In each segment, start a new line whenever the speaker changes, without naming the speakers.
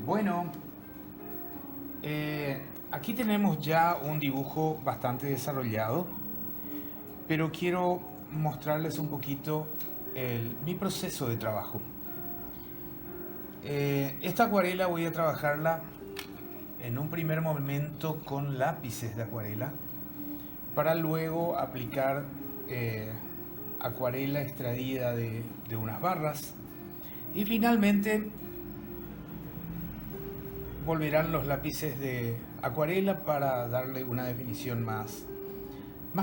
Bueno, aquí tenemos ya un dibujo bastante desarrollado, pero quiero mostrarles un poquito mi proceso de trabajo. Esta acuarela voy a trabajarla en un primer momento con lápices de acuarela para luego aplicar acuarela extraída de unas barras y finalmente volverán los lápices de acuarela para darle una definición más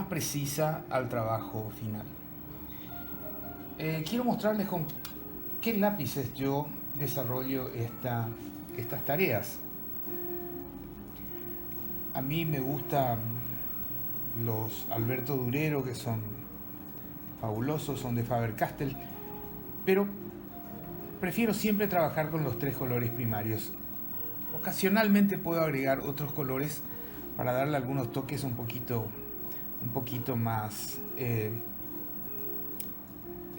precisa al trabajo final. Quiero mostrarles con qué lápices yo desarrollo estas tareas. A mí me gustan los Alberto Durero, que son fabulosos, son de Faber-Castell, pero prefiero siempre trabajar con los tres colores primarios. Ocasionalmente puedo agregar otros colores para darle algunos toques un poquito más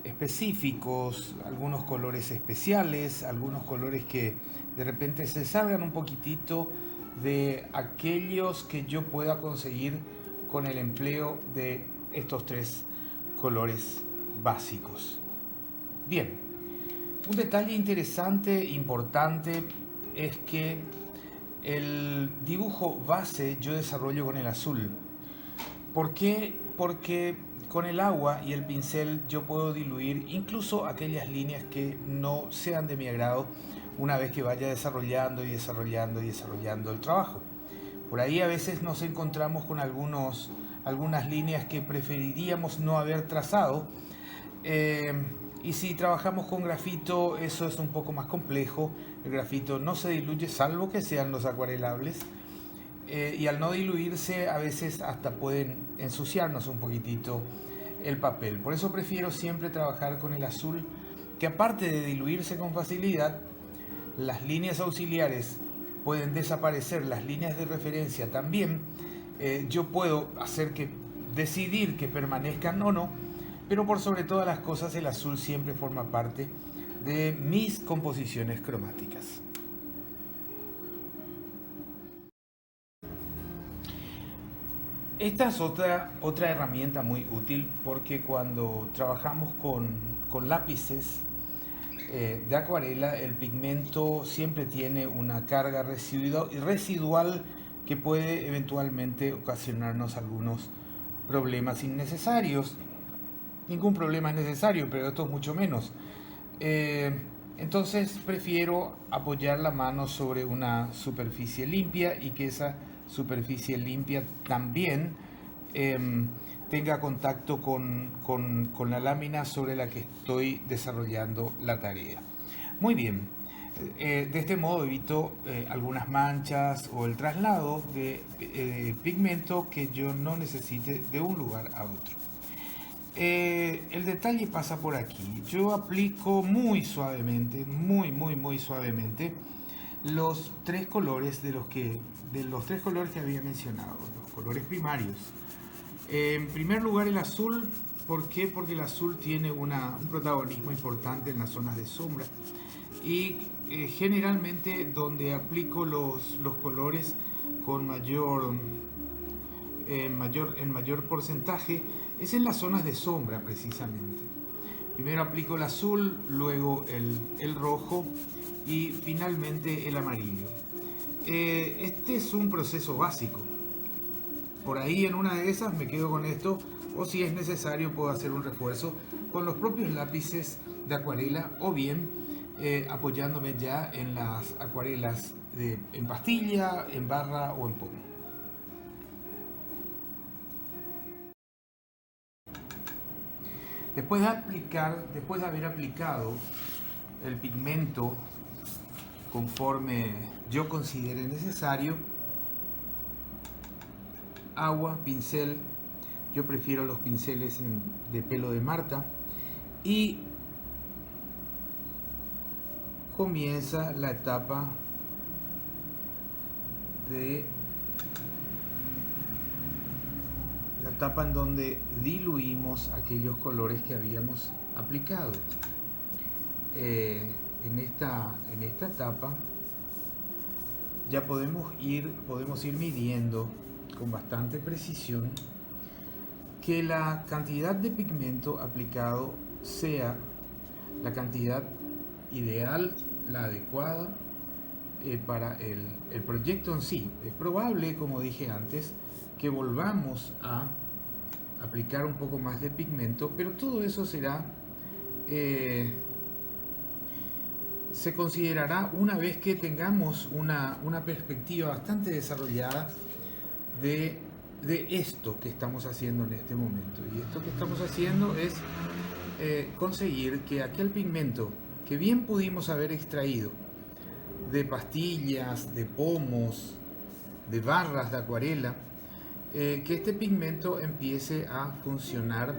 específicos, algunos colores especiales, algunos colores que de repente se salgan un poquitito de aquellos que yo pueda conseguir con el empleo de estos tres colores básicos. Bien, un detalle interesante, importante, es que el dibujo base yo desarrollo con el azul. ¿Por qué? Porque con el agua y el pincel yo puedo diluir incluso aquellas líneas que no sean de mi agrado una vez que vaya desarrollando y desarrollando y desarrollando el trabajo. Por ahí a veces nos encontramos con algunas líneas que preferiríamos no haber trazado. Eh, y si trabajamos con grafito, eso es un poco más complejo. El grafito no se diluye salvo que sean los acuarelables. Y al no diluirse, a veces hasta pueden ensuciarnos un poquitito el papel. Por eso prefiero siempre trabajar con el azul, que aparte de diluirse con facilidad, las líneas auxiliares pueden desaparecer, las líneas de referencia también. Yo puedo decidir que permanezcan o no, pero por sobre todas las cosas el azul siempre forma parte de mis composiciones cromáticas. Esta es otra herramienta muy útil porque cuando trabajamos con lápices de acuarela, el pigmento siempre tiene una carga residual que puede eventualmente ocasionarnos algunos problemas innecesarios. Ningún problema es necesario, pero esto es mucho menos. Eh, entonces prefiero apoyar la mano sobre una superficie limpia y que esa superficie limpia también eh, tenga contacto con la lámina sobre la que estoy desarrollando la tarea. Muy bien, de este modo evito algunas manchas o el traslado de pigmento que yo no necesite de un lugar a otro. El detalle pasa por aquí. Yo aplico muy suavemente, muy suavemente, los tres colores de los tres colores que había mencionado, los colores primarios. En primer lugar, el azul. ¿Por qué? Porque el azul tiene un protagonismo importante en las zonas de sombra. Y generalmente donde aplico los colores con en mayor porcentaje es en las zonas de sombra precisamente. Primero aplico el azul, luego el rojo y finalmente el amarillo. Este es un proceso básico. Por ahí en una de esas me quedo con esto, o si es necesario puedo hacer un refuerzo con los propios lápices de acuarela o bien apoyándome ya en las acuarelas en pastilla, en barra o en pomo. Después de haber aplicado el pigmento conforme yo considere necesario, agua, pincel, yo prefiero los pinceles de pelo de Marta, y comienza la etapa en donde diluimos aquellos colores que habíamos aplicado. En esta etapa ya podemos ir midiendo con bastante precisión que la cantidad de pigmento aplicado sea la cantidad ideal, la adecuada para el proyecto en sí. Es probable, como dije antes, que volvamos a aplicar un poco más de pigmento, pero todo eso será se considerará una vez que tengamos una perspectiva bastante desarrollada de esto que estamos haciendo en este momento. Y esto que estamos haciendo es conseguir que aquel pigmento que bien pudimos haber extraído de pastillas, de pomos, de barras de acuarela, que este pigmento empiece a funcionar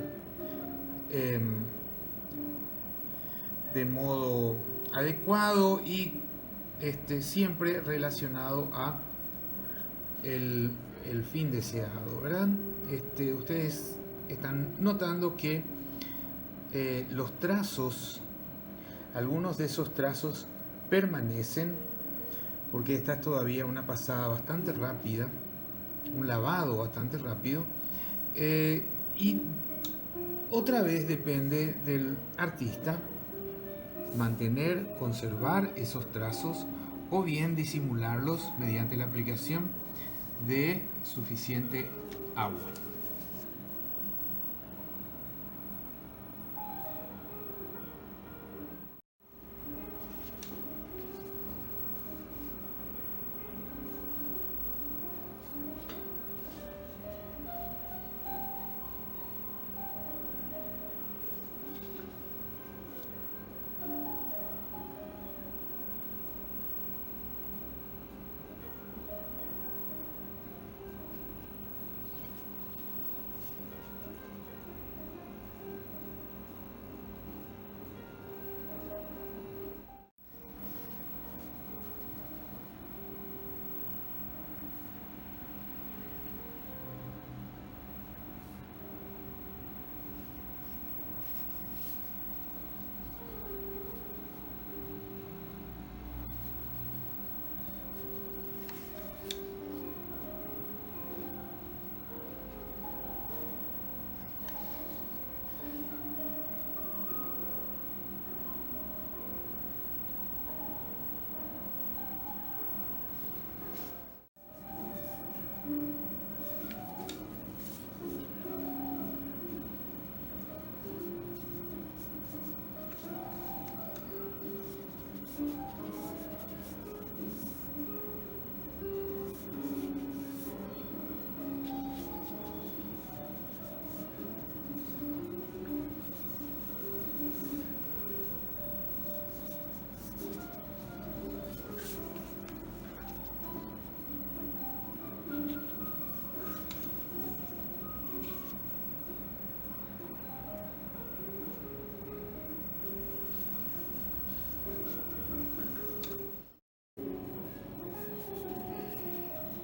de modo adecuado y siempre relacionado a el fin deseado, ¿verdad? Ustedes están notando que los trazos, algunos de esos trazos permanecen porque esta es todavía una pasada bastante rápida, un lavado bastante rápido, y otra vez depende del artista mantener, conservar esos trazos o bien disimularlos mediante la aplicación de suficiente agua.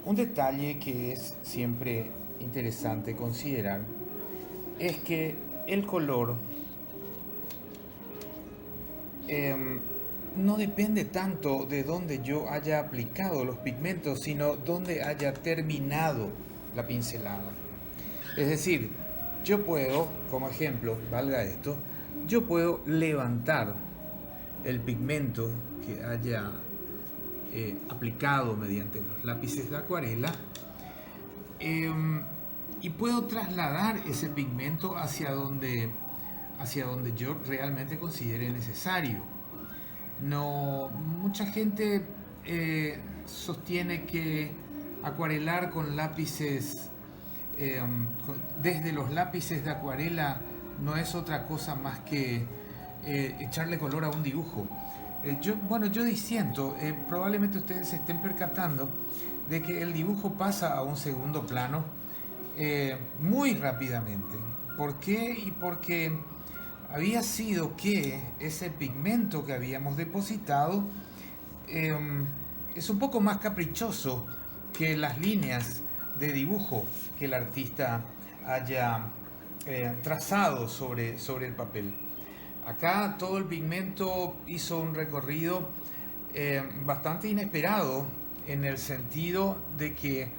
Un detalle que es siempre interesante considerar es que el color no depende tanto de dónde yo haya aplicado los pigmentos, sino dónde haya terminado la pincelada. Es decir, yo puedo, como ejemplo, valga esto, yo puedo levantar el pigmento que haya aplicado mediante los lápices de acuarela y puedo trasladar ese pigmento hacia donde yo realmente considere necesario. No, mucha gente sostiene que acuarelar con lápices, desde los lápices de acuarela, no es otra cosa más que echarle color a un dibujo. Yo disiento, probablemente ustedes se estén percatando de que el dibujo pasa a un segundo plano muy rápidamente. ¿Por qué? Y porque había sido que ese pigmento que habíamos depositado es un poco más caprichoso que las líneas de dibujo que el artista haya trazado sobre el papel. Acá todo el pigmento hizo un recorrido bastante inesperado en el sentido de que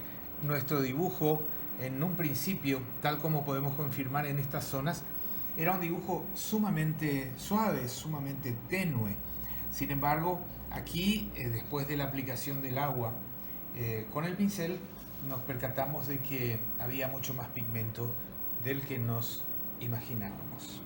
nuestro dibujo en un principio, tal como podemos confirmar en estas zonas, era un dibujo sumamente suave, sumamente tenue. Sin embargo, aquí, después de la aplicación del agua con el pincel, nos percatamos de que había mucho más pigmento del que nos imaginábamos.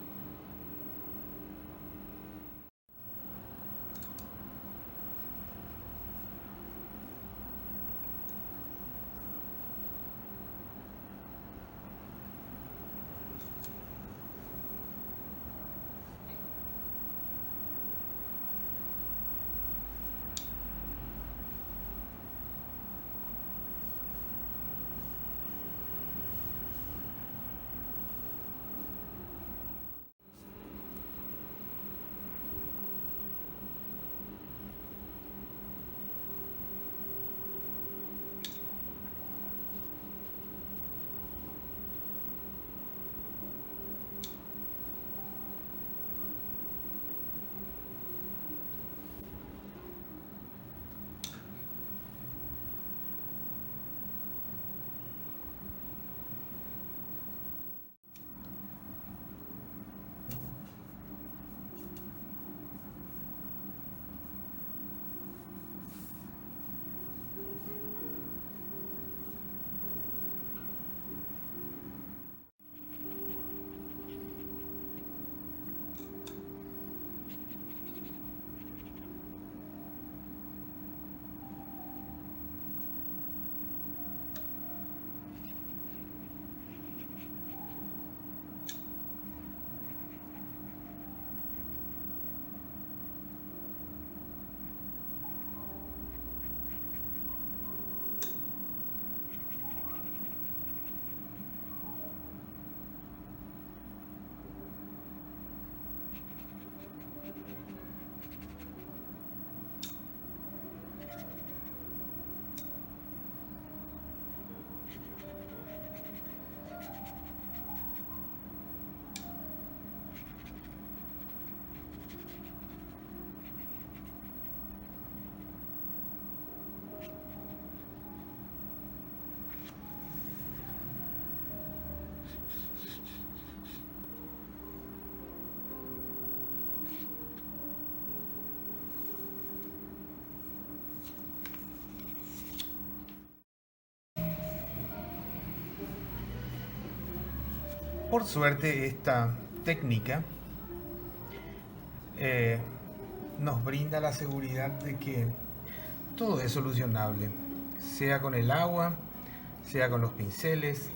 Por suerte, esta técnica eh, nos brinda la seguridad de que todo es solucionable, sea con el agua, sea con los pinceles,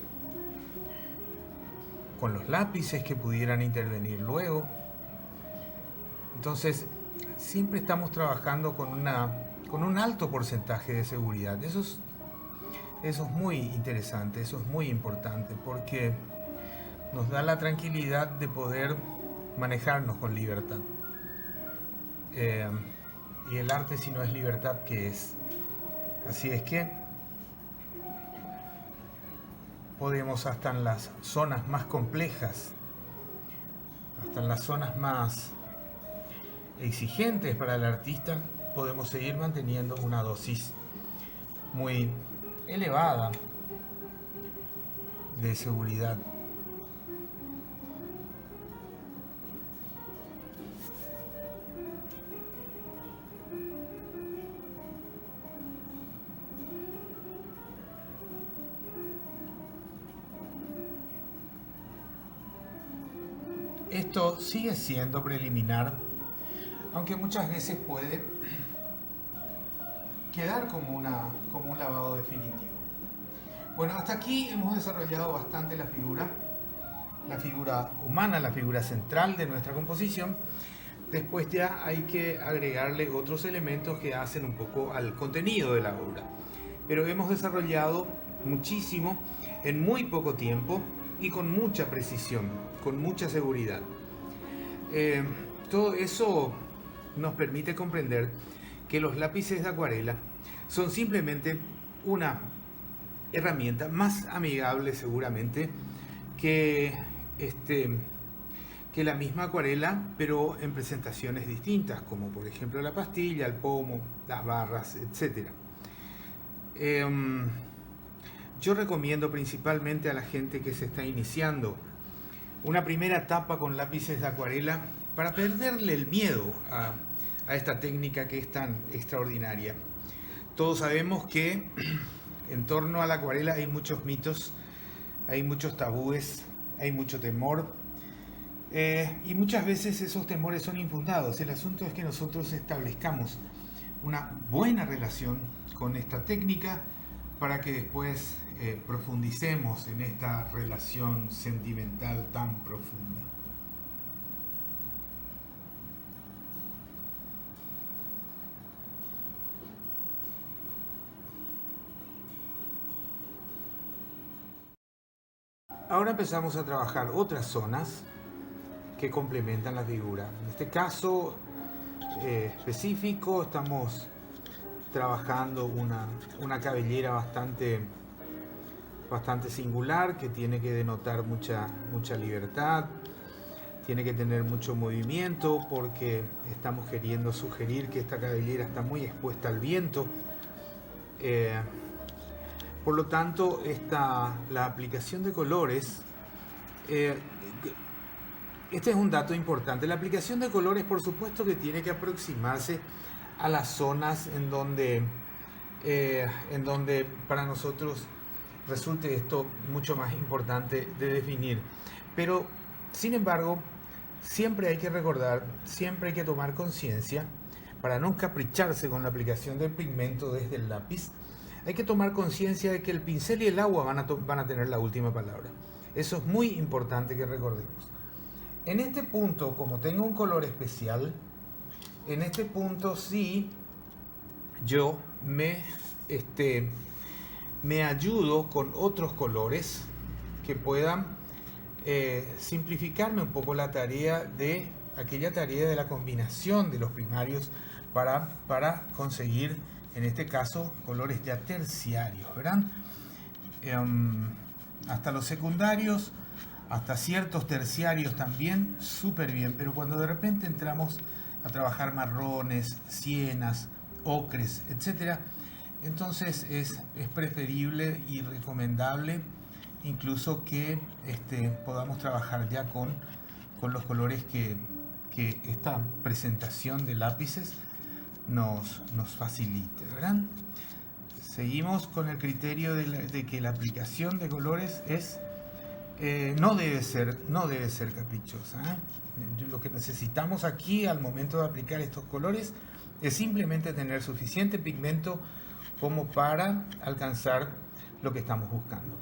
con los lápices que pudieran intervenir luego. Entonces, siempre estamos trabajando con un alto porcentaje de seguridad. Eso es muy interesante, eso es muy importante, porque nos da la tranquilidad de poder manejarnos con libertad. Y el arte, si no es libertad, ¿qué es? Así es que podemos, hasta en las zonas más complejas, hasta en las zonas más exigentes para el artista, podemos seguir manteniendo una dosis muy elevada de seguridad. Esto sigue siendo preliminar, aunque muchas veces puede quedar como un lavado definitivo. Bueno, hasta aquí hemos desarrollado bastante la figura humana, la figura central de nuestra composición. Después ya hay que agregarle otros elementos que hacen un poco al contenido de la obra. Pero hemos desarrollado muchísimo en muy poco tiempo y con mucha precisión, con mucha seguridad. Todo eso nos permite comprender que los lápices de acuarela son simplemente una herramienta más amigable, seguramente, que la misma acuarela, pero en presentaciones distintas, como por ejemplo la pastilla, el pomo, las barras, etc. Em, yo recomiendo principalmente a la gente que se está iniciando una primera etapa con lápices de acuarela para perderle el miedo a esta técnica que es tan extraordinaria. Todos sabemos que en torno a la acuarela hay muchos mitos, hay muchos tabúes, hay mucho temor, y muchas veces esos temores son infundados. El asunto es que nosotros establezcamos una buena relación con esta técnica para que después profundicemos en esta relación sentimental tan profunda. Ahora empezamos a trabajar otras zonas que complementan la figura. En este caso específico estamos trabajando una cabellera bastante singular, que tiene que denotar mucha libertad, tiene que tener mucho movimiento, porque estamos queriendo sugerir que esta cabellera está muy expuesta al viento. Por lo tanto, la aplicación de colores, este es un dato importante. La aplicación de colores, por supuesto, que tiene que aproximarse a las zonas en donde para nosotros resulte esto mucho más importante de definir. Pero, sin embargo, siempre hay que recordar, siempre hay que tomar conciencia, para no capricharse con la aplicación del pigmento desde el lápiz. Hay que tomar conciencia de que el pincel y el agua van a tener la última palabra. Eso es muy importante que recordemos. En este punto, como tengo un color especial, en este punto sí yo me ayudo con otros colores que puedan simplificarme un poco la tarea de aquella tarea de la combinación de los primarios para conseguir, en este caso, colores ya terciarios, ¿verdad? Hasta los secundarios, hasta ciertos terciarios también, súper bien, pero cuando de repente entramos a trabajar marrones, sienas, ocres, etc., entonces es preferible y recomendable incluso que podamos trabajar ya con los colores que esta presentación de lápices nos facilite, ¿verdad? Seguimos con el criterio de que la aplicación de colores no debe ser caprichosa, ¿eh? Lo que necesitamos aquí al momento de aplicar estos colores es simplemente tener suficiente pigmento como para alcanzar lo que estamos buscando.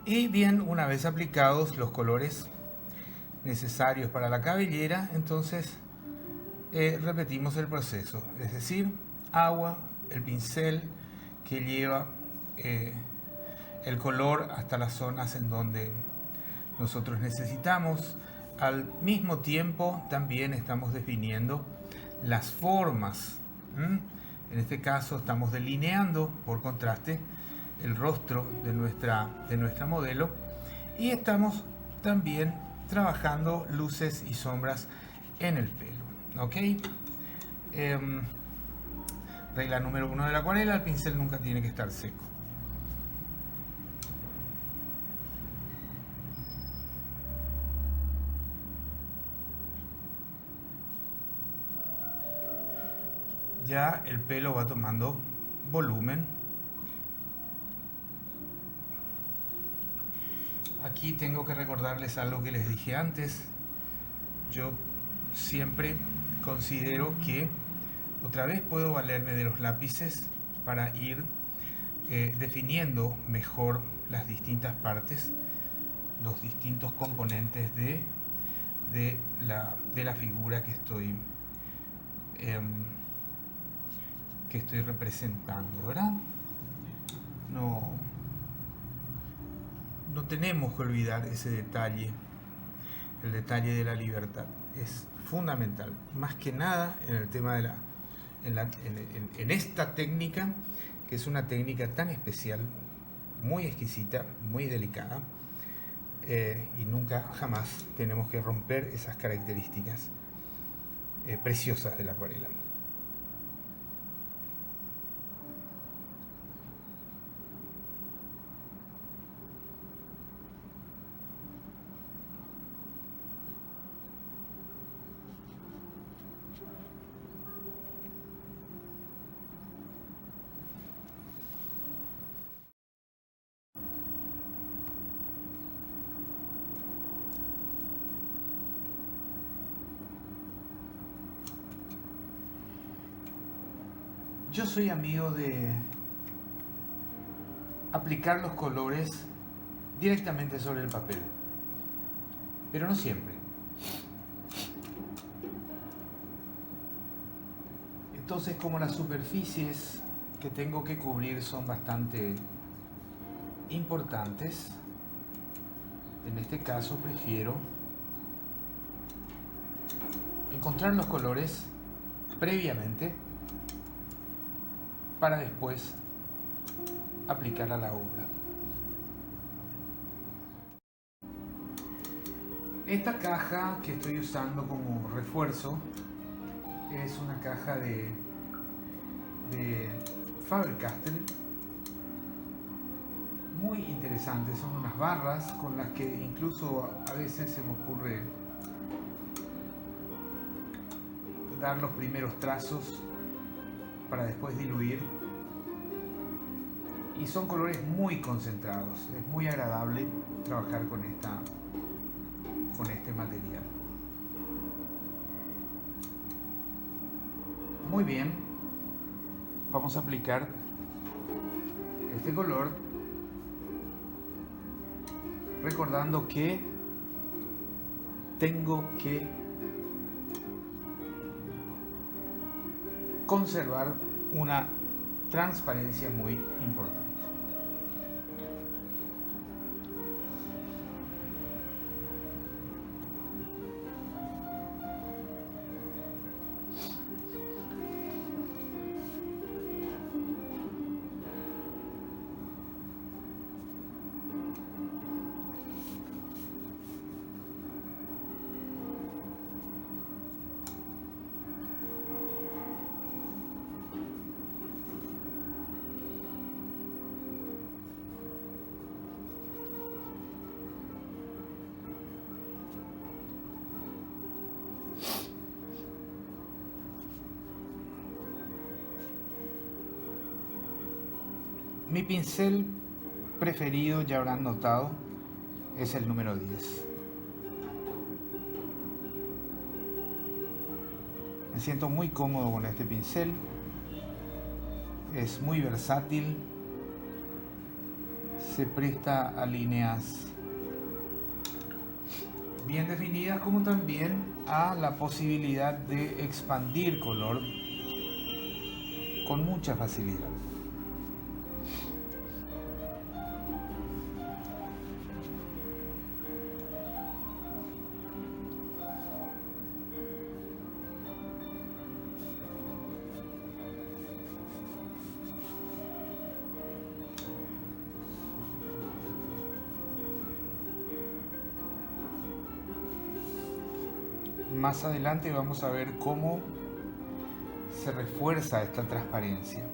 Y bien, una vez aplicados los colores necesarios para la cabellera, entonces repetimos el proceso, es decir, agua, el pincel que lleva el color hasta las zonas en donde nosotros necesitamos. Al mismo tiempo también estamos definiendo las formas. En este caso estamos delineando por contraste el rostro de nuestra modelo, y estamos también trabajando luces y sombras en el pelo, ¿ok? Regla número 1 de la acuarela: el pincel nunca tiene que estar seco. Ya el pelo va tomando volumen. Aquí tengo que recordarles algo que les dije antes. Yo siempre considero que otra vez puedo valerme de los lápices para ir definiendo mejor las distintas partes, los distintos componentes de la figura que estoy representando, ¿verdad? No tenemos que olvidar ese detalle, el detalle de la libertad. Es fundamental, más que nada en el tema en esta técnica, que es una técnica tan especial, muy exquisita, muy delicada, y nunca jamás tenemos que romper esas características preciosas de la acuarela. Yo soy amigo de aplicar los colores directamente sobre el papel, pero no siempre. Entonces, como las superficies que tengo que cubrir son bastante importantes, en este caso prefiero encontrar los colores previamente para después aplicar a la obra. Esta caja que estoy usando como refuerzo es una caja de Faber-Castell, muy interesante. Son unas barras con las que incluso a veces se me ocurre dar los primeros trazos para después diluir, y son colores muy concentrados. Es muy agradable trabajar con este material. Muy bien, vamos a aplicar este color, recordando que tengo que conservar una transparencia muy importante. Mi pincel preferido, ya habrán notado, es el número 10. Me siento muy cómodo con este pincel. Es muy versátil. Se presta a líneas bien definidas, como también a la posibilidad de expandir color con mucha facilidad. Más adelante vamos a ver cómo se refuerza esta transparencia.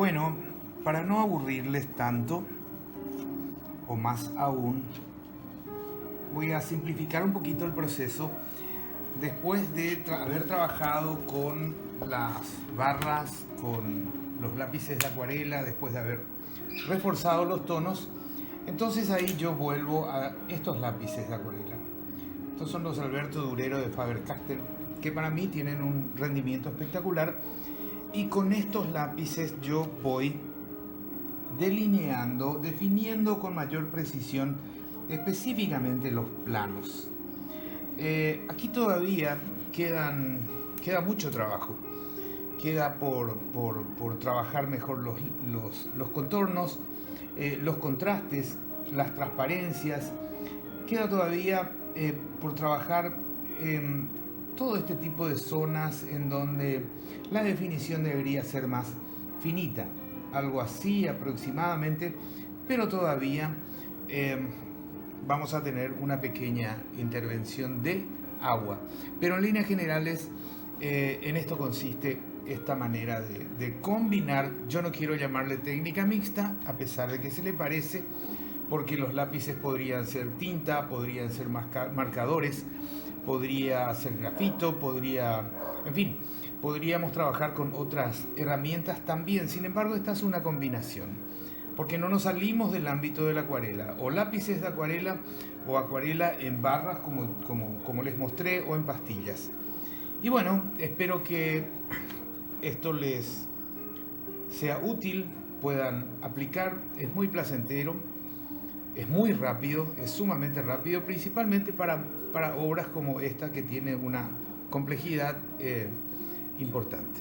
Bueno, para no aburrirles tanto, o más aún, voy a simplificar un poquito el proceso. Después de haber trabajado con las barras, con los lápices de acuarela, después de haber reforzado los tonos, entonces ahí yo vuelvo a estos lápices de acuarela. Estos son los Alberto Durero de Faber-Castell, que para mí tienen un rendimiento espectacular, y con estos lápices yo voy delineando, definiendo con mayor precisión específicamente los planos. Aquí todavía queda mucho trabajo, queda por trabajar mejor los contornos, los contrastes, las transparencias, queda todavía por trabajar todo este tipo de zonas en donde la definición debería ser más finita, algo así aproximadamente, pero todavía vamos a tener una pequeña intervención de agua. Pero en líneas generales, en esto consiste esta manera de combinar. Yo no quiero llamarle técnica mixta, a pesar de que se le parece, porque los lápices podrían ser tinta, podrían ser marcadores, podría ser grafito, en fin, podríamos trabajar con otras herramientas también. Sin embargo, esta es una combinación, porque no nos salimos del ámbito de la acuarela, o lápices de acuarela o acuarela en barras como les mostré, o en pastillas. Y bueno, espero que esto les sea útil, puedan aplicar. Es muy placentero, es muy rápido, es sumamente rápido, principalmente para obras como esta, que tiene una complejidad importante.